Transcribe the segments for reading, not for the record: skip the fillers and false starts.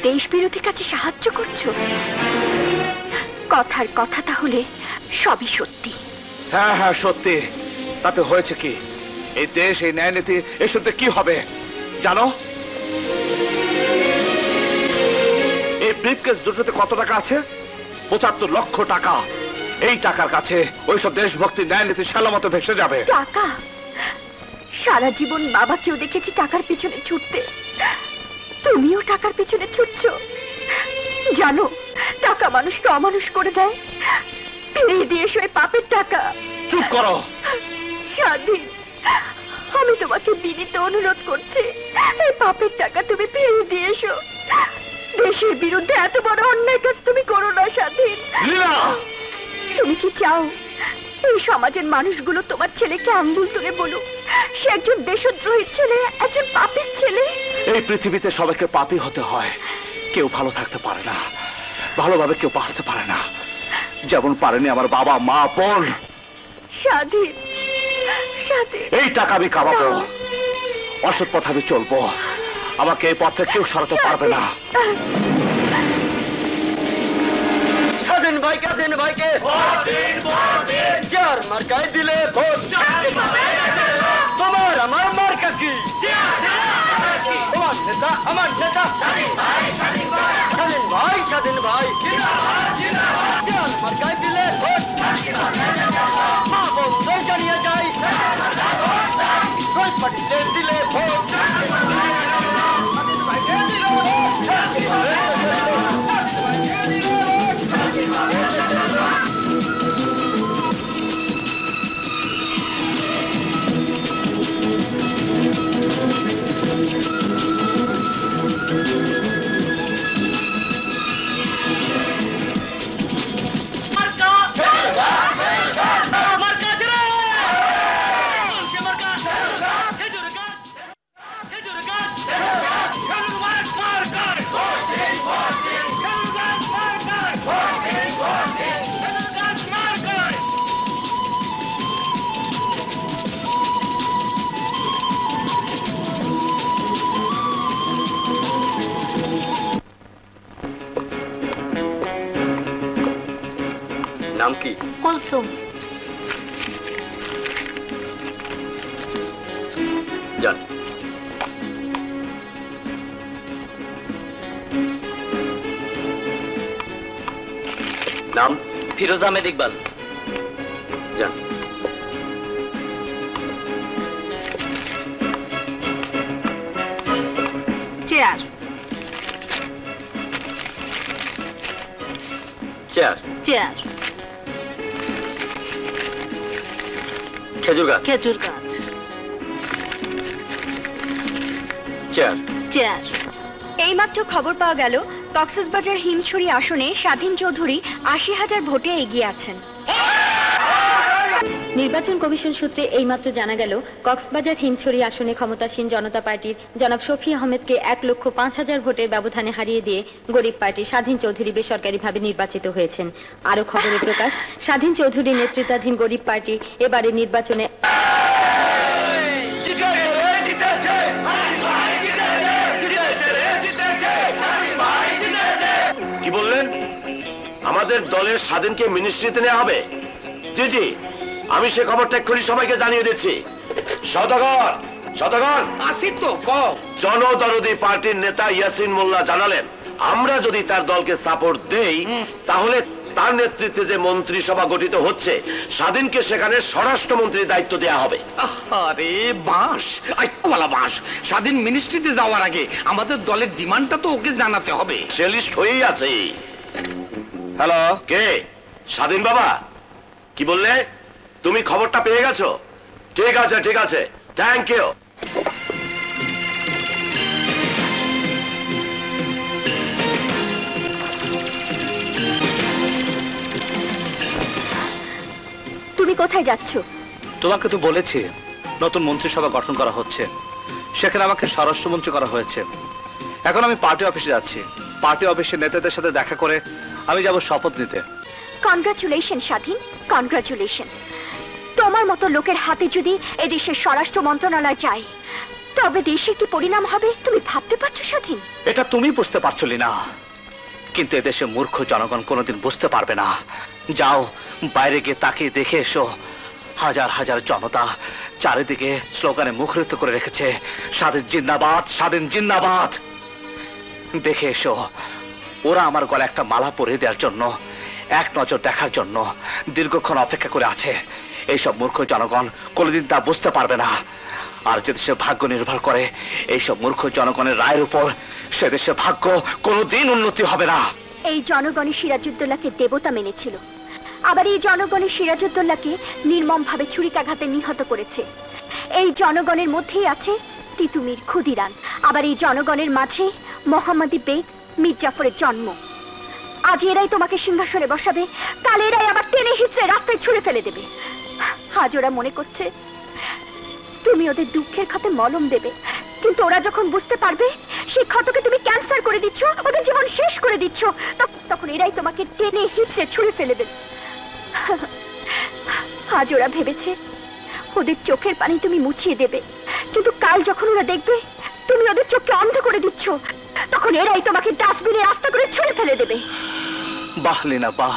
দেশ বিরোধী কাজে সাহায্য করছো? কথার কথা তাহলে সবই সত্যি? হ্যাঁ হ্যাঁ সত্যি। তাতে হয়েছে কি? এই দেশ, এই ন্যায় নীতি, এসবতে কি হবে জানো? এই ব্রিফকেস দুটোতে কত টাকা আছে? ৭৫ লক্ষ টাকা। এই টাকার কাছে ওইসব দেশভক্তি, ন্যায় নীতি সালামতো ভেসে যাবে। টাকা? সারা জীবন বাবাকেও দেখেছি টাকার পিছনে ছুটতে, তুমিও টাকার পিছনে ছুটছো। জানো টাকা মানুষকে অমানুষ করে দেয়। ফিরিয়ে দিয়ে এসো এই পাপের টাকা। চুপ করো স্বাধীন, আমি তোমাকে বিনীত অনুরোধ করছি, এই পাপের টাকা তুমি ফিরিয়ে দিয়ে এসো। দেশের বিরুদ্ধে এত বড় অন্যায় কাজ তুমি করো না স্বাধীন। তুমি কি চাও এই সমাজের মানুষগুলো তোমার ছেলেকে আঙ্গুল তুলে বলুক সে একজন দেশদ্রোহীর ছেলে, একজন পাপীর ছেলে? এই পৃথিবীতে সবাইকে পাপী হতে হয়। কেউ ভালো থাকতে পারে না, ভালোভাবে কেউ বাঁচতে পারে না, যেমন পারেনি আমার বাবা, মা, বোন। স্বাধীন, স্বাধীন, এই টাকা আমি কামাবো, অসৎ পথে আমি চলবো। আমাকে এই পথে কেউ সরাতে পারবে না। স্বাধীন ভাইকে, স্বাধীন ভাইকে যার মার্কায় দিলে ভোট, তোমার আমার মার্কা কি? তোমার নেতা আমার নেতা স্বাধীন ভাই, স্বাধীন ভাই যার মার্কায় দিলে ভোট, মা বন্ধু জানিয়ে যাই পার্টিতে দিলে ভোট। নাম কি? কুলসুম। জান। নাম? ফিরোজ আহমেদ ইকবাল। জান। চেয়ার। চেয়ার। চেয়ার। খেজুর গাছ। খেজুর গাছ। চেয়ার। চেয়ার। এইমাত্র খবর পাওয়া গেল কক্সবাজার হিমছড়ি আসনে স্বাধীন চৌধুরী ৮০,০০০ ভোটে এগিয়ে আছেন। নির্বাচন কমিশন সূত্রে এইমাত্র জানা গেল কক্সবাজার হিমছড়ি আসনে ক্ষমতাসীন জনতা পার্টির জনাব শফি আহমেদকে ১,৫,০০০ ভোটের ব্যবধানে হারিয়ে দিয়ে গরিব পার্টি স্বাধীন চৌধুরী বেসরকারিভাবে নির্বাচিত হয়েছেন। আরো খবরে প্রকাশ, স্বাধীন চৌধুরী নেতৃত্বাধীন গরিব পার্টি এবারে নির্বাচনে কি বললেন? আমাদের দলের স্বাধীনকে মিনিস্ট্রিতে নেওয়া হবে? জি জি, আমি সে খবরটা এক্ষুনি সবাইকে জানিয়ে দিচ্ছি। সদাগর, সদাগর আসি তো কম। জনদরদি পার্টির নেতা ইয়াসিন মোল্লা জানালেন আমরা যদি তার দলকে সাপোর্ট দেই তাহলে তার নেতৃত্বে যে মন্ত্রিসভা গঠিত হচ্ছে স্বাধীনকে সেখানে স্বরাষ্ট্রমন্ত্রীর দায়িত্ব দেওয়া হবে। আরে বাস, আইকোলা বাস, স্বাধীন মিনিস্ট্রিতে যাওয়ার আগে আমাদের দলের ডিমান্ডটা তো ওকে জানাতে হবে। সে লিস্ট হয়েই আছে। হ্যালো, কে? স্বাধীন বাবা, কি বললে? তুমি খবরটা পেয়ে গেছো? ঠিক আছে ঠিক আছে, থ্যাংক ইউ। তুমি কোথায় যাচ্ছ? তোমাকে তো বলেছি নতুন মন্ত্রিসভা গঠন করা হচ্ছে, সেখানে আমাকে স্বরাষ্ট্রমন্ত্রী করা হয়েছে। এখন আমি পার্টি অফিসে যাচ্ছি। পার্টি অফিসের নেতাদের সাথে দেখা করে আমি যাব শপথ নিতে। কনগ্রাচুলেশন স্বাধীন, কনগ্রাচুলেশন। তোমার মতো লোকের হাতে যদি এদেশের স্বরাষ্ট্র মন্ত্রণালয় যায় তবে দেশে কি পরিণাম হবে তুমি ভাবতে পারছো স্বাধীন? এটা তুমি বুঝতে পারছো না, কিন্তু এদেশে মূর্খ জনগণ কোনোদিন বুঝতে পারবে না। যাও বাইরে গিয়ে তাকিয়ে দেখে এসো, হাজার হাজার জনতা চারিদিকে স্লোগানে মুখরিত করে রেখেছে, স্বাধীন জিন্দাবাদ, স্বাধীন জিন্দাবাদ। দেখে এসো, ওরা আমার গলা একটা মালা পরিয়ে দেওয়ার জন্য, এক নজর দেখার জন্য দীর্ঘক্ষণ অপেক্ষা করে আছে। এইসব মূর্খ জনগণ কোনোদিন তা বুঝতে পারবে না। আর যে দেশের ভাগ্য নির্ভর করে এইসব মূর্খ জনগণের রায়ের উপর, সে দেশের ভাগ্য কোনোদিন উন্নতি হবে না। এই জনগণই সিরাজউদ্দৌলাকে দেবতা মেনেছিল, আবার এই জনগণই সিরাজউদ্দৌলাকে নির্মমভাবে ছুরিকাঘাতে নিহত করেছে। এই জনগণের মধ্যেই আছে তিতুমির, ক্ষুদিরাম, আবার এই জনগণের মাঝে মোহাম্মদী বেগ, মীর জাফরের জন্ম। আজ এরাই তোমাকে সিংহাসনে বসাবে, কাল এরাই আবার টেনে হিচড়ে রাস্তায় ছুঁড়ে ফেলে দেবে। আজ ওরা মনে করছে তুমি ওদের দুঃখের ক্ষতে মলম দেবে, কিন্তু ওরা যখন বুঝতে পারবে সেই ক্ষতকে তুমি ক্যান্সার করে দিচ্ছ, ওদের জীবন শেষ করে দিচ্ছ, তখন এরাই তোমাকে টেনে হিচড়ে ছুঁড়ে ফেলে দেবে। আজ ওরা ভেবেছে ওদের চোখের পানি তুমি মুছিয়ে দেবে, কিন্তু কাল যখন ওরা দেখবে তুমি ওদের চোখকে অন্ধ করে দিচ্ছ, তখন এরাই তোমাকে ডাস্টবিনে রাস্তা করে ছুঁড়ে ফেলে দেবে। বাহ লীনা বাহ,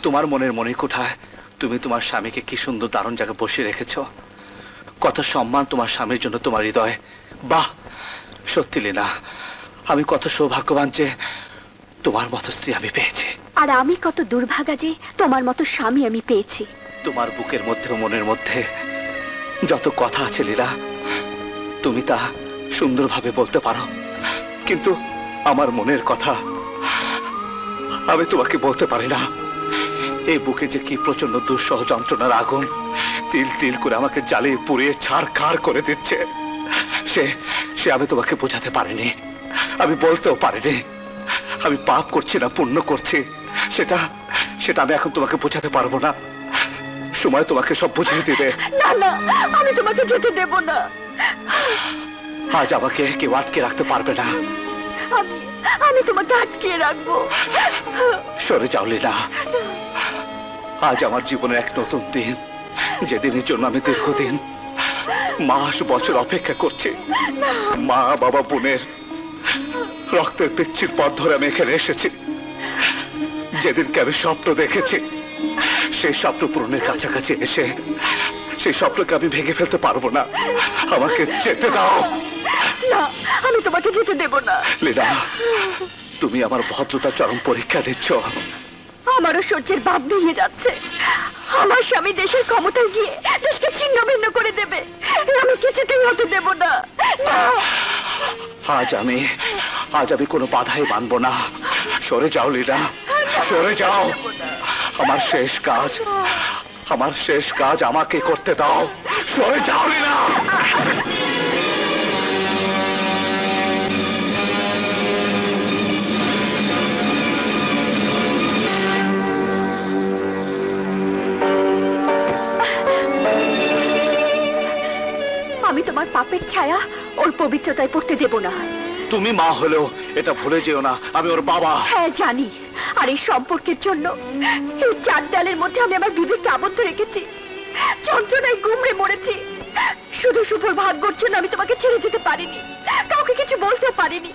তোমার মনের মণিকোঠায় তুমি তোমার স্বামীকে কি সুন্দর দারুণ জায়গায় বসিয়ে রেখেছ। কত সম্মান তোমার স্বামীর জন্য তোমার হৃদয়ে। বাহ, সত্যি লীনা, আমি কত সৌভাগ্যবান যে তোমার মতো স্ত্রী আমি পেয়েছি। আর আমি কত দুর্ভাগা যে তোমার মতো স্বামী আমি পেয়েছি। তোমার বুকের মধ্যে ও মনের মধ্যে যত কথা আছে লীলা, তুমি তা সুন্দরভাবে বলতে পারো, কিন্তু আমার মনের কথা আমি তোমাকে বলতে পারি না। এই বুকে যে কি প্রচন্ড দুঃসহ যন্ত্রণার আগুন তিল তিল করে আমাকে জ্বালিয়ে পুড়িয়ে ছাড়খাড় করে দিচ্ছে, সে আমি তোমাকে বোঝাতে পারিনি, আমি বলতেও পারিনি। আমি পাপ করছি না পুণ্য করছি সেটা আমি এখন তোমাকে বোঝাতে পারবো না। সময় তোমাকে সব বুঝিয়ে দিবে। না না, আমি তোমাকে যেতে দেব না। আজ আমাকে কেউ আটকে রাখতে পারবে না। আমি তোমাকে আটকে রাখবো। সরে যাও লীলা, আজ আমার জীবনের এক নতুন দিন, যেদিনের জন্য আমি দীর্ঘদিন মাস বছর অপেক্ষা করছি। মা বাবা বোনের রক্তের পিচ্ছির পথ ধরে আমি এখানে এসেছি। যেদিনকে আমি স্বপ্ন দেখেছি, সেই স্বপ্ন পূরণের কাছাকাছি এসে সেই স্বপ্নকে আমি ভেঙে ফেলতে পারবো না। আমাকে যেতে দাও। না, আমি তোমাকে যেতে দেব না। লীলা, তুমি আমার ভদ্রতা চরম পরীক্ষা দিচ্ছ। আমারও সহ্যের বাঁধ ভেঙে যাচ্ছে। আমার স্বামী দেশের ক্ষমতায় গিয়ে দেশকে ছিন্ন ভিন্ন করে দেবে, আমি কিছুতেই হতে দেব না। আজ আমি কোনো বাধাই মানবো না। সরে যাও লীলা, সরে যাও। আমার শেষ কাজ আমাকে করতে দাও। সরে যাও লীলা। আমি তোমার পাপের ছায়া ওর পবিত্রতায় পড়তে দেব না। তুমি মা হলেও এটা ভুলে যেও না আমি ওর বাবা। হ্যাঁ জানি, আর এই সম্পর্কের জন্য এই চার দেয়ালের মধ্যে আমি আমার বিবেককে আবদ্ধ রেখেছি, যন্ত্রণায় গুমড়ে মরেছি। শুধু শুভর ভাগ্যর জন্য আমি তোমাকে ছেড়ে যেতে পারিনি, কাউকে কিছু বলতে পারিনি।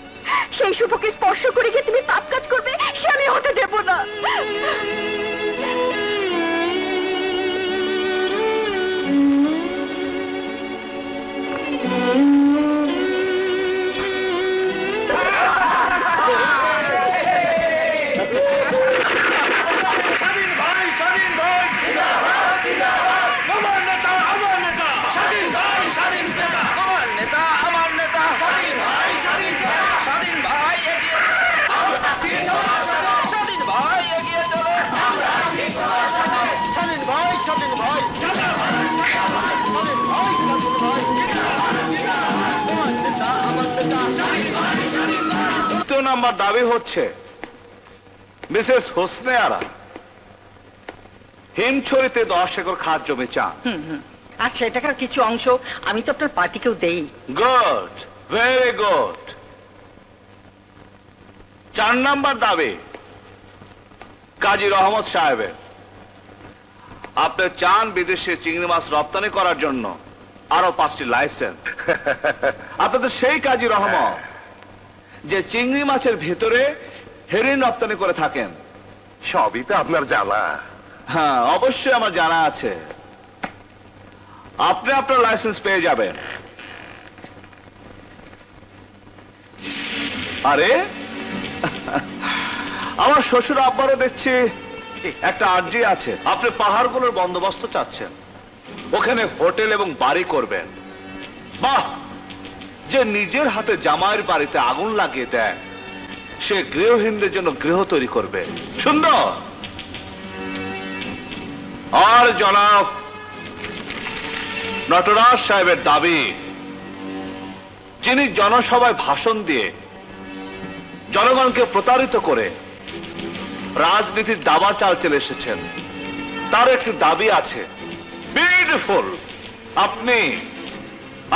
সেই শুভকে স্পর্শ করে গিয়ে তুমি পাপ কাজ করবে, সে আমি হতে দেব না। নাম্বার দাবি হচ্ছে মিসেস হোসনে আরা হিমছড়িতে 10 একর খাস জমি চান। আর সেটাকার কিছু অংশ আমি তো আপনার পার্টিকেও দেই। Good, very good. 4 নাম্বার দাবি কাজী রহমত সাহেবের, আপনি চান বিদেশে চিংড়ি মাছ রপ্তানি করার জন্য আরো 5টি লাইসেন্স। আপনাদের সেই কাজী রহমত যে চিংড়ি মাছের ভেতরে হেরিন রপ্তানি করে থাকেন। সবই তো আপনার জানা। হ্যাঁ, অবশ্যই আমার জানা আছে। আপনি আপনার লাইসেন্স পেয়ে যাবেন। আরে আমার শ্বশুর আব্বারও দেখছি একটা আর্জি আছে। আপনি পাহাড়গুলোর বন্দোবস্ত চাচ্ছেন, ওখানে হোটেল এবং বাড়ি করবেন। বাহ, যে নিজের হাতে জামাইয়ের বাড়িতে আগুন লাগিয়ে দেয় সে গৃহহীনদের জন্য গৃহ তৈরি করবে। সুন্দর। আর জনাব নটরাজ সাহেবের দাবি, যিনি জনসভায় ভাষণ দিয়ে জনগণকে প্রতারিত করে রাজনীতির দাবা চাল চলে এসেছেন, তার একটি দাবি আছে। বিউটিফুল। আপনি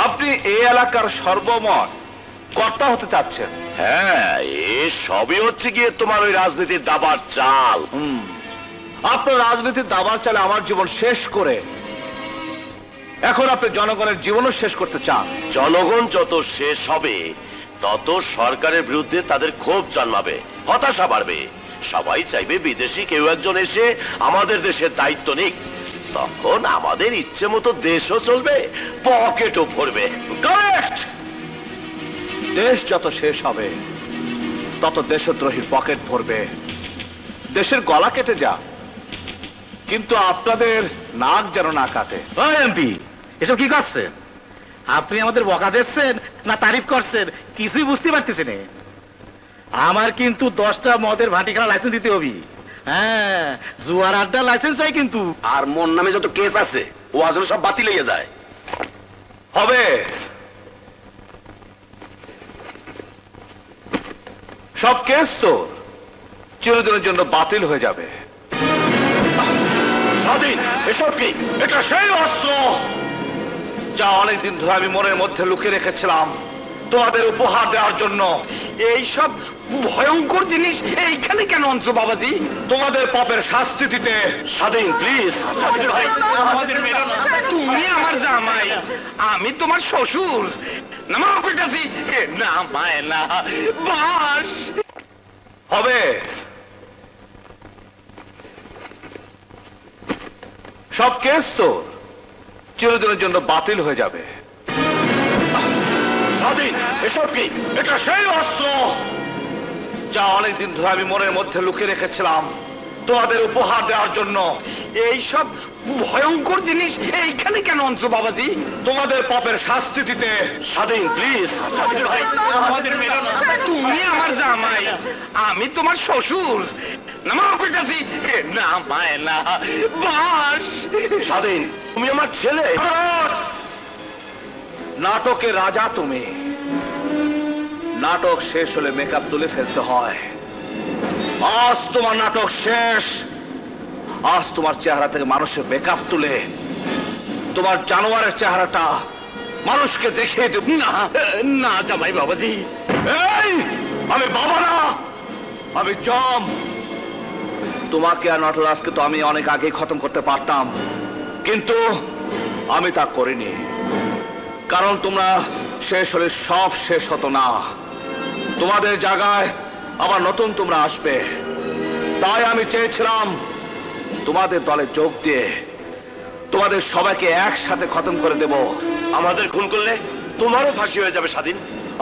আপনি এই এলাকার সর্বময় কর্তা হতে চাচ্ছেন। হ্যাঁ, এ সবই হচ্ছে গিয়ে তোমার ওই রাজনীতির দাবার চাল। আপনার রাজনীতির দাবার চালে আমার জীবন শেষ করে এখন আপনি জনগণের জীবনও শেষ করতে চান। জনগণ যত শেষ হবে তত সরকারের বিরুদ্ধে তাদের ক্ষোভ জন্মাবে, হতাশা বাড়বে। সবাই চাইবে বিদেশি কেউ একজন এসে আমাদের দেশের দায়িত্ব নিক। তখন আমাদের ইচ্ছে মতো দেশও চলবে, পকেটও ভরবে। কারেক্ট। দেশ যত শেষ হবে তত দেশদ্রোহীর পকেট ভরবে, দেশের গলা কেটে যা, কিন্তু আপনাদের নাক যেন না কাটে। এমপি, এসব কি করছেন? আপনি আমাদের বকা দিচ্ছেন না তারিফ করছেন কিছুই বুঝতে পারতেছি না। আমার কিন্তু 10টা মদের ভাটি খেলা লাইসেন্স দিতে হবে। হ্যাঁ, জুয়ার আড্ডা লাইসেন্স চাই কিন্তু। আর মোর নামে যত কেস আছে ও আসলে সব বাতিল হয়ে যায়। হবে। সব কেস তো চিরদিনের জন্য বাতিল হয়ে যাবে। স্বাধীন, এসব কি? এটা সেই অস্ত্র যা অনেকদিন ধরে আমি মনের মধ্যে লুকিয়ে রেখেছিলাম তোমাদের উপহার দেওয়ার জন্য। এইসব ভয়ঙ্কর জিনিস এইখানে কেন আনছো বাবাজি? তোমাদের পাপের শাস্তি দিতে। স্বাধীন, প্লিজ। আমাদের মেরো না। তুমি আমার জামাই, আমি তোমার শ্বশুর। নামা কইতাছি, নামায় না। বাস হবে। সব কেস তো চিরদিনের জন্য বাতিল হয়ে যাবে। স্বাধীন, এসব কি? এটা সেই অস্ত্র যা অনেকদিন ধরে আমি মনের মধ্যে লুকিয়ে রেখেছিলাম তোমাদের উপহার দেওয়ার জন্য। এইসব ভয়ঙ্কর জিনিস এইখানে কেন আনছো বাবাজি? তোমাদের পাপের শাস্তি দিতে। স্বাধীন, প্লিজ। আমাদের মেরো না। তুমি আমার জামাই, আমি তোমার শ্বশুর। নামা কইতাছি, নামায় না। বাস স্বাধীন, তুমি আমার ছেলে। নাটকের রাজা তুমি। নাটক শেষ হলে মেকআপ তুলে ফেলতে হয়। আজ তোমার নাটক শেষ। আজ তোমার চেহারা থেকে মানুষের মেকআপ তুলে তোমার জানোয়ারের চেহারাটা মানুষকে দেখিয়ে দেব। না, না জামাই বাবাজি। এই, আমি বাবা না, আমি জম। তোমাকে আর নটরাজকে তো আমি অনেক আগেই খতম করতে পারতাম, কিন্তু আমি তা করিনি। কারণ তোমরা শেষ হলে সব শেষ হতো না। তোমাদের জায়গায় আবার নতুন তোমরা আসবে। তাই আমি চেয়েছিলাম তোমাদের দলে যোগ দিয়ে তোমাদের সবাইকে একসাথে খতম করে দেব। আমাদের খুন করলে তোমারও ফাঁসি হয়ে যাবে। স্বাধীন,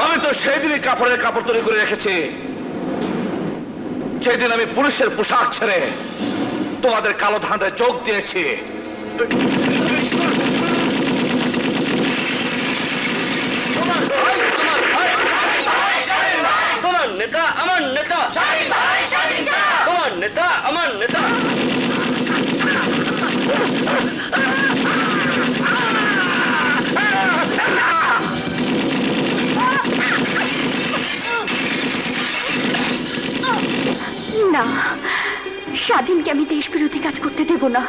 আমি তো সেই দিনই কাপড়ের কাপড় তৈরি করে রেখেছি। সেই দিন আমি পুলিশের পোশাক ছেড়ে তোমাদের কালো ধাঁধায় যোগ দিয়েছি। তোমার নেতা আমার নেতা, তোমার নেতা আমার নেতা। না, স্বাধীনকে আমি দেশ বিরোধী কাজ করতে দেব না।